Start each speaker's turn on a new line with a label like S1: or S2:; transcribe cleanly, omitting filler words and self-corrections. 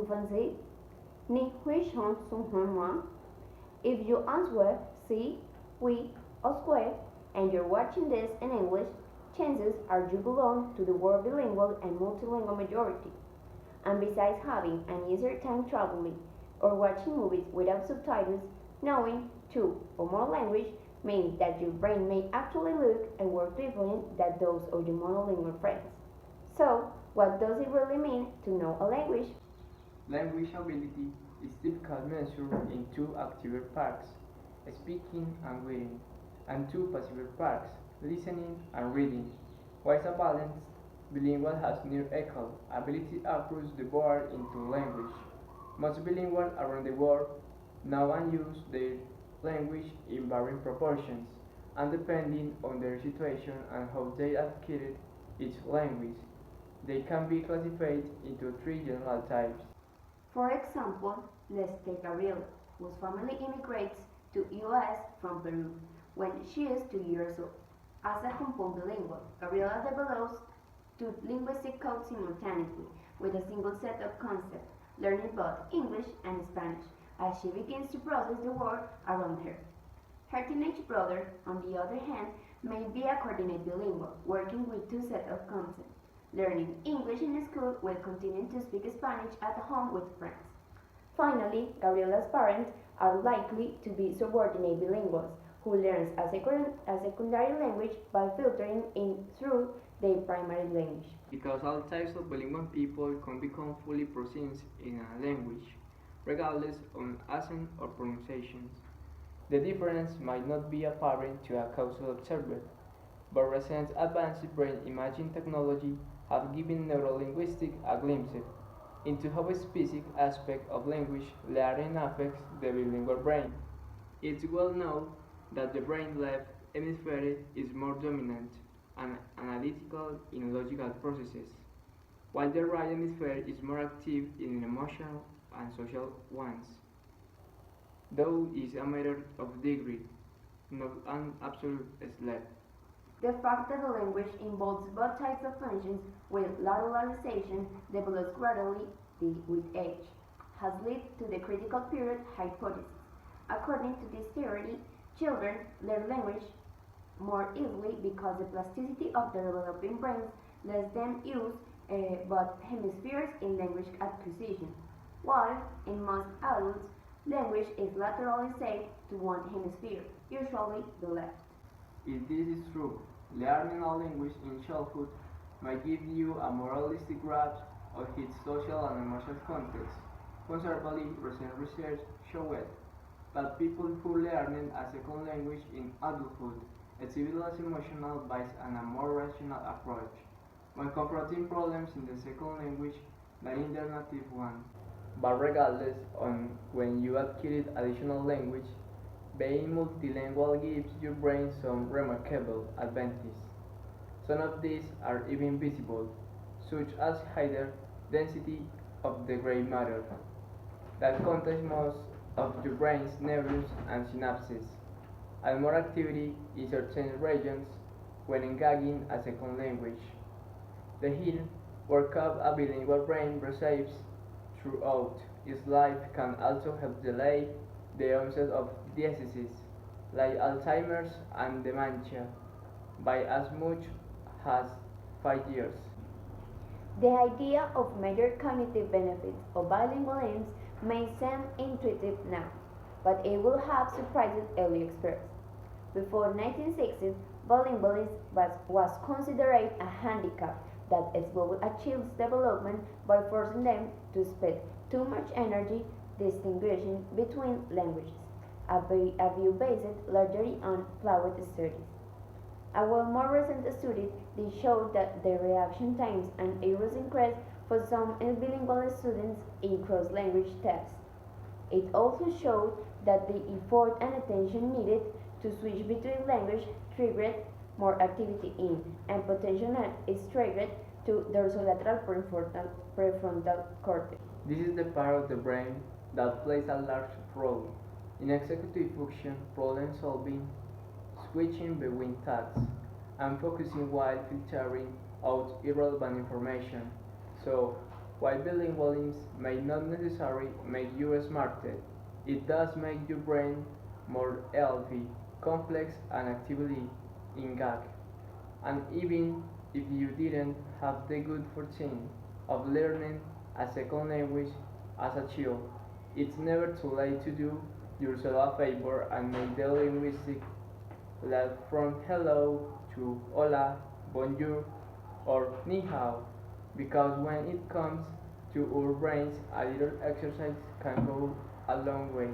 S1: français? Ni hui shon son moi? If you answer si, oui, or square, and you're watching this in English, chances are you belong to the world bilingual and multilingual majority. And besides having an easier time traveling or watching movies without subtitles, knowing two or more languages means that your brain may actually look and work differently than those of your monolingual friends. So, what does it really mean to know a language?
S2: Language ability is typically measured in two active parts, speaking and reading, and two passive parts, listening and reading. While a balanced bilingual has near equal ability across the board into language. Most bilingual around the world know and use their language in varying proportions, and depending on their situation and how they acquired each language, they can be classified into three general types.
S1: For example, let's take Gabriela, whose family immigrates to US from Peru when she is 2 years old. As a compound bilingual, Gabriela develops two linguistic codes simultaneously with a single set of concepts, learning both English and Spanish as she begins to process the world around her. Her teenage brother, on the other hand, may be a coordinated bilingual, working with two sets of concepts, learning English in school while continuing to speak Spanish at home with friends. Finally, Gabriela's parents are likely to be subordinate bilinguals who learns a secondary language by filtering in through their primary language.
S2: Because all types of bilingual people can become fully proficient in a language, regardless of accent or pronunciations. The difference might not be apparent to a casual observer, but recent advanced brain imaging technology have given neurolinguistics a glimpse into how a specific aspect of language learning affects the bilingual brain. It's well known that the brain left hemisphere is more dominant and analytical in logical processes, while the right hemisphere is more active in emotional and social ones. Though is a matter of degree, not an absolute slap.
S1: The fact that the language involves both types of functions with lateralization develops gradually with age, has led to the critical period hypothesis. According to this theory, children learn language more easily because the plasticity of their developing brains lets them use both hemispheres in language acquisition, while in most adults, language is laterally saved to one hemisphere, usually the left.
S2: If this is true, learning a language in childhood might give you a more holistic grasp of its social and emotional context. Conservatively, recent research showed that people who learn a second language in adulthood exhibit less emotional bias and a more rational approach when confronting problems in the second language than in their native one. But regardless on when you acquire additional language, being multilingual gives your brain some remarkable advantages. Some of these are even visible, such as higher density of the gray matter that contains most of your brain's neurons and synapses, and more activity in certain regions when engaging a second language. The hill workup a bilingual brain receives throughout its life can also help delay the onset of diseases like Alzheimer's and dementia by as much as 5 years.
S1: The idea of major cognitive benefits of bilingualism may seem intuitive now, but it will have surprised early experts. Before 1960s, bilingualism was considered a handicap that slowed a child's development by forcing them to spend too much energy distinguishing between languages, a view based largely on flawed studies. A well more recent study did show that the reaction times and errors increased for some bilingual students in cross-language tests. It also showed that the effort and attention needed to switch between languages triggered more activity in and potential is triggered to dorsolateral prefrontal cortex.
S2: This is the part of the brain that plays a large role in executive function, problem solving, switching between tasks, and focusing while filtering out irrelevant information. So, While bilingualism may not necessarily make you smarter, it does make your brain more healthy, complex, and actively engaged. And even if you didn't have the good fortune of learning a second language as a child, it's never too late to do yourself a favor and make the linguistic leap from hello to hola, bonjour, or ni hao, because when it comes to our brains, a little exercise can go a long way.